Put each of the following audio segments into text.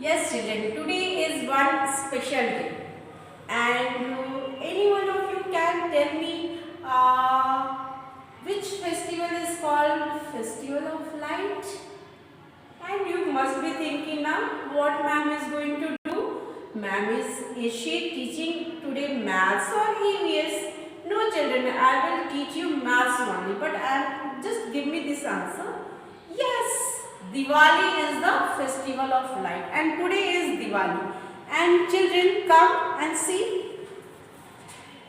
Yes, children, today is one special day, and any one of you can tell me which festival is called Festival of Light? And you must be thinking now what ma'am is going to do. Ma'am is she teaching today maths or EVS? No, children, I will teach you maths only, but just give me this answer. Yes, Diwali is the festival of light, and today is Diwali. And children, come and see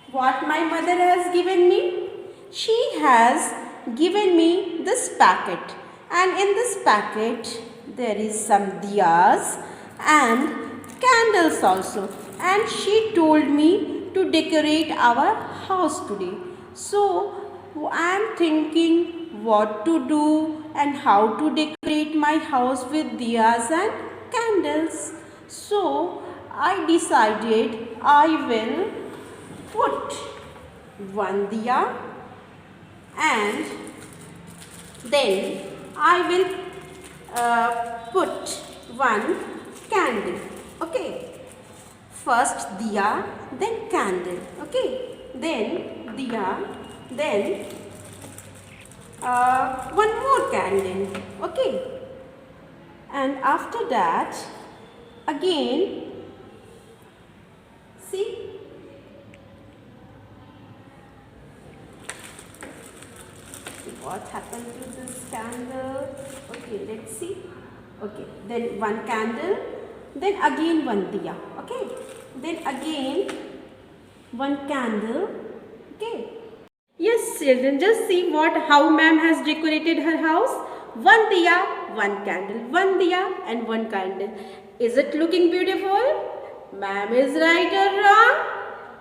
what my mother has given me. She has given me this packet, and in this packet there is some diyas and candles also, and she told me to decorate our house today. So I am thinking what to do and how to decorate my house with diyas and candles. So I decided I will put one diya and then I will put one candle. Okay. First diya, then candle. Okay. Then diya, then one more candle. Okay. And after that, again, see, what happened to this candle? Okay, let's see. Okay, then one candle, then again one diya. Okay, then again one candle. Okay. Yes, children, just see how ma'am has decorated her house. One diya, one candle, one diya and one candle. Is it looking beautiful? Ma'am is right or wrong?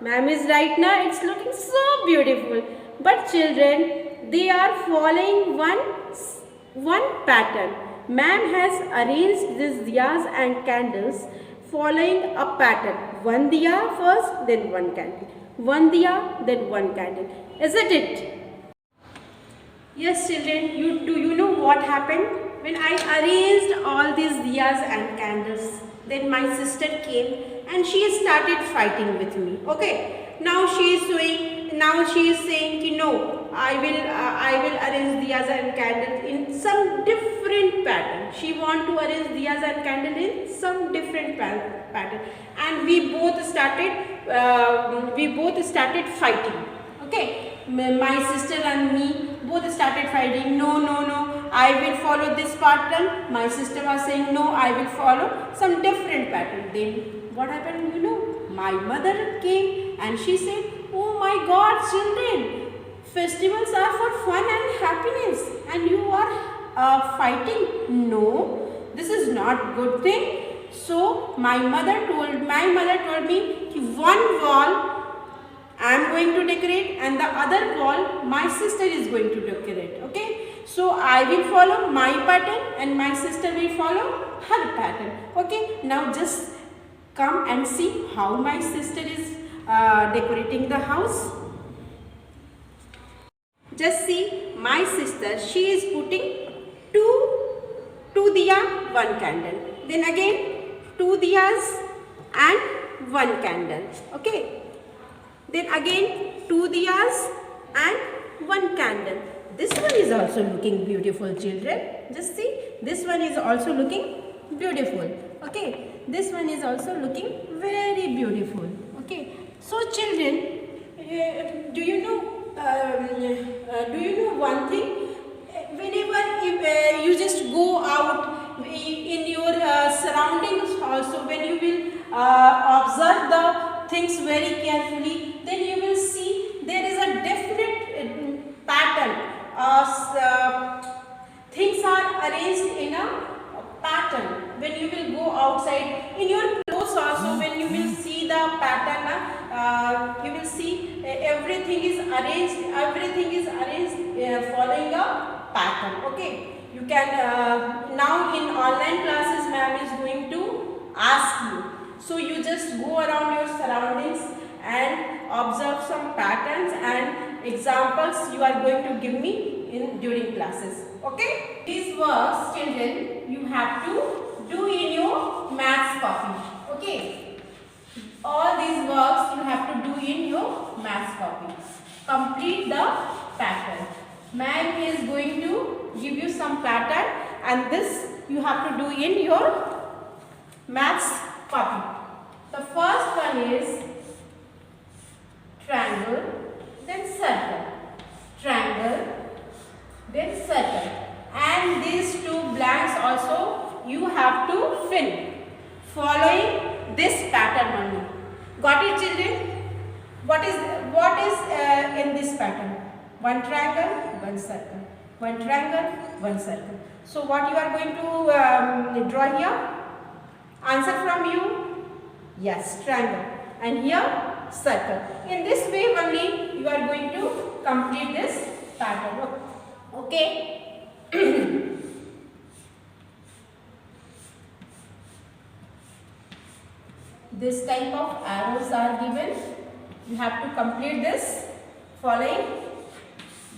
Ma'am is right now. It's looking so beautiful. But children, they are following one pattern. Ma'am has arranged these diyas and candles following a pattern. One diya first, then one candle. One diya, then one candle. Isn't it? Yes, children, do you know what happened? When I arranged all these diyas and candles, then my sister came and she started fighting with me. Okay, now she is saying ki no, I will arrange diyas and candles in some different pattern. She want to arrange diyas and candle in some different pattern, and we both started fighting. Okay, my sister and me both started fighting. No, I will follow this pattern. My sister was saying no, I will follow some different pattern. Then what happened? My mother came and she said, oh my God, children, festivals are for fun and happiness, and you are fighting. No, this is not good thing. So my mother told me one wall I am going to decorate and the other wall my sister is going to decorate. Okay, so I will follow my pattern and my sister will follow her pattern. Okay, now just come and see how my sister is decorating the house. Just see, my sister, she is putting two diya, one candle. Then again two diyas and one candle. Okay. Then again two diyas and one candle. This one is also looking beautiful, children. Just see, this one is also looking beautiful. Okay, this one is also looking very beautiful. Okay, so children, do you know one thing? Whenever you just go out in your surroundings also, when you will observe the things very carefully, then you will see there is a definite pattern. Things are arranged in a pattern. When you will go outside, in your clothes also, when you will see the pattern, you will see everything is arranged following a pattern. Okay, you can now in online classes ma'am is going to ask you. So you just go around your surroundings and observe some patterns and examples you are going to give me during classes. Okay, these works, children, you have to do in your maths copy. Okay. All these works you have to do in your maths copy. Complete the pattern. Ma'am is going to give you some pattern and this you have to do in your maths copy. The first one is triangle, then circle, triangle, then circle, and these two blanks also you have to fill following this pattern only. Got it, children? What is in this pattern? One triangle, one circle, one triangle, one circle. So what you are going to draw here? Answer from you? Yes, triangle, and here circle. In this way only you are going to complete this pattern. Okay. This type of arrows are given. You have to complete this following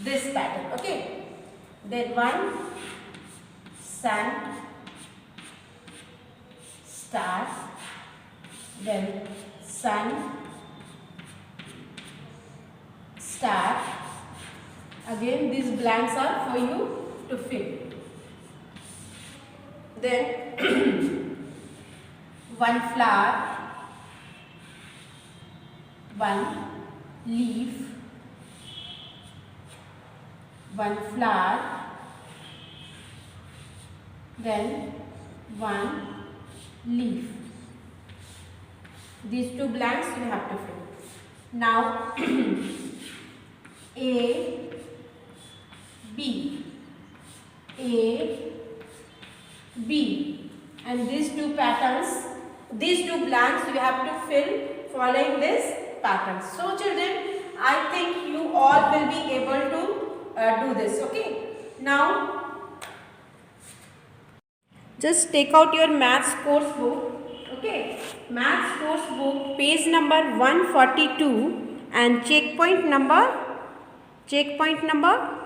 this pattern. Okay. Then one sun, star, then sun, star. Again these blanks are for you to fill. Then one flower, one leaf, one flower, then one leaf. These two blanks you have to fill. Now A, B, A, B, and these two patterns, these two blanks you have to fill following this pattern. So children, I think you all will be able to do this. Okay. Now just take out your maths course book. Okay, maths course book, page number 142 and checkpoint number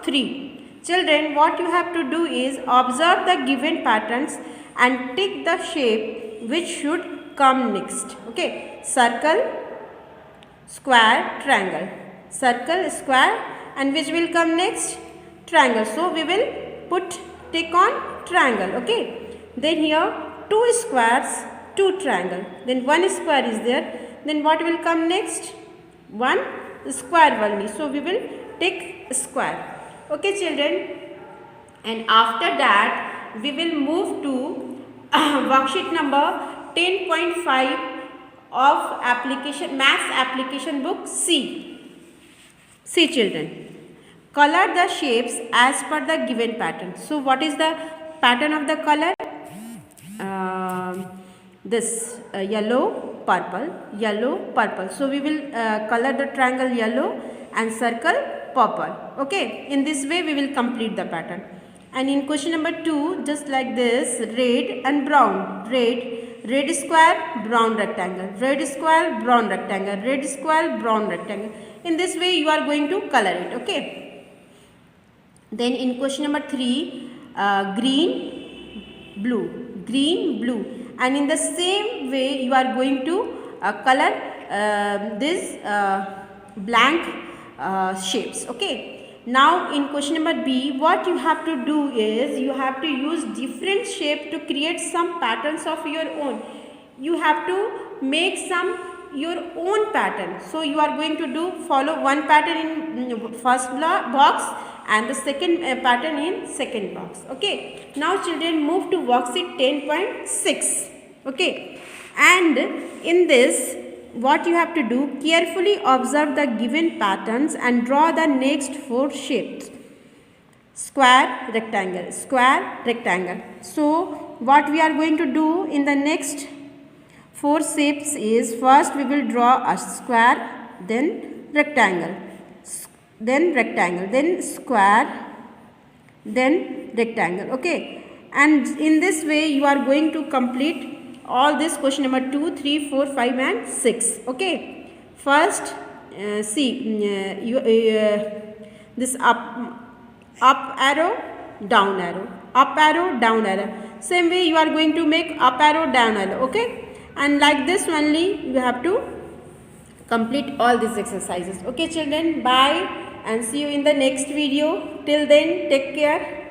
3. Children, what you have to do is observe the given patterns and tick the shape which should come next. Okay, circle, square, triangle, circle, square, and which will come next? Triangle. So we will put tick on triangle. Okay. Then here 2 squares, 2 triangle. Then 1 square is there. Then what will come next? 1 square only. So we will tick square. Okay, children. And after that we will move to worksheet number 10.5 of maths application book C. See children, color the shapes as per the given pattern. So what is the pattern of the color? This yellow, purple. So we will color the triangle yellow and circle purple. Okay, in this way we will complete the pattern. And in question number 2, just like this, red and brown. Red square, brown rectangle, red square, brown rectangle, red square, brown rectangle. In this way you are going to color it. Okay. Then in question number 3, green, blue. And in the same way you are going to color this blank shapes. Okay. Now in question number B, what you have to do is you have to use different shape to create some patterns of your own. You have to make your own pattern. So you are going to follow one pattern in first box and the second pattern in second box. Okay. Now children, move to worksheet 10.6. Okay. And in this, what you have to do, carefully observe the given patterns and draw the next 4 shapes. Square, rectangle, square, rectangle. So what we are going to do in the next 4 shapes is, first we will draw a square, then rectangle, then square, then rectangle. Okay. And in this way you are going to complete all this question number 2, 3, 4, 5 and 6. Okay. First see this up arrow, down arrow, up arrow, down arrow. Same way you are going to make up arrow, down arrow. Okay. and like this only you have to complete all these exercises. Okay children, bye and see you in the next video. Till then, take care.